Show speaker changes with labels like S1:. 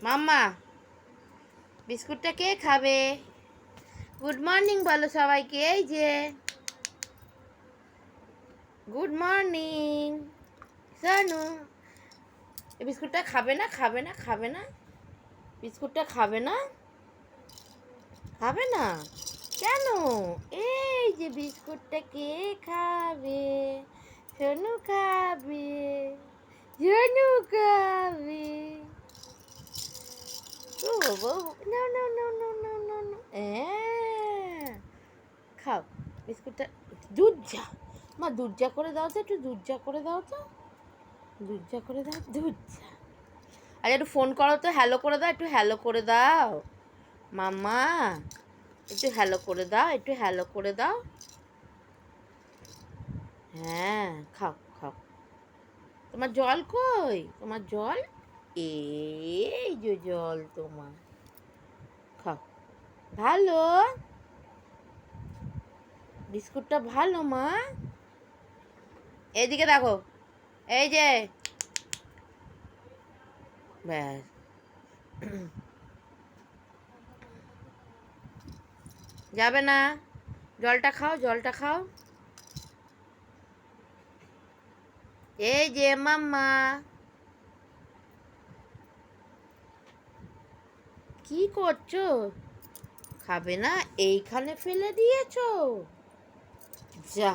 S1: মাম্মা বিস্কুটটা কে খাবে? Good morning বলো সবাইকে। এই যে গুড মর্নিং সোনু। এই বিস্কুটটা খাবে না, খাবে না, খাবে না, বিস্কুটটা খাবে না, খাবে না কেন? এই যে বিস্কুটটা কে খাবে? সোনু খাবে, সোনু খাবে। ও বাবা, না না না না না না না, খাও বিস্কুটটা। দুধ যা মা, দুধ যা করে দাও তো, একটু দুধ যা করে দাও তো, দুধ যা করে দাও, দুধ যা। আরে একটু ফোন করো তো, হ্যালো করে দাও, একটু হ্যালো করে দাও মাম্মা, একটু হ্যালো করে দাও, একটু হ্যালো করে দাও। হ্যাঁ খাও খাও। তোমার জল কই? তোমার জল এই যে জল তোমার, খাও। ভালো বিস্কুটটা ভালো মা। এইদিকে দেখো, এই যে ব্যাস। যাবে না, জলটা খাও, জলটা খাও। এই যে মাম্মা, কি করছো? খাবে না? এইখানে ফেলে দিয়েছো? যা।